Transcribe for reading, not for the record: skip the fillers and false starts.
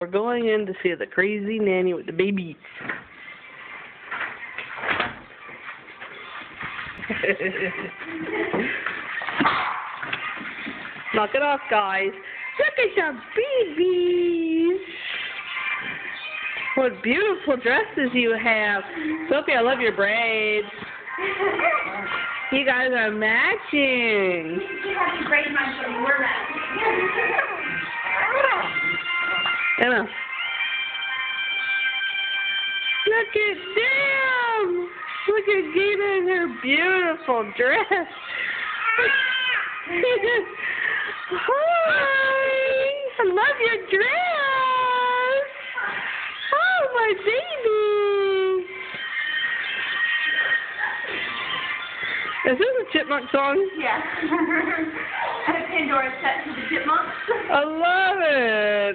We're going in to see the crazy nanny with the babies. Knock it off, guys. Look at your babies. What beautiful dresses you have. Sophie, I love your braids. You guys are matching. Emma. Look at them. Look at Gina in her beautiful dress. Hi. I love your dress. Oh, my baby. Is this a Chipmunk song? Yeah. Pandora's set to the Chipmunks. I love it.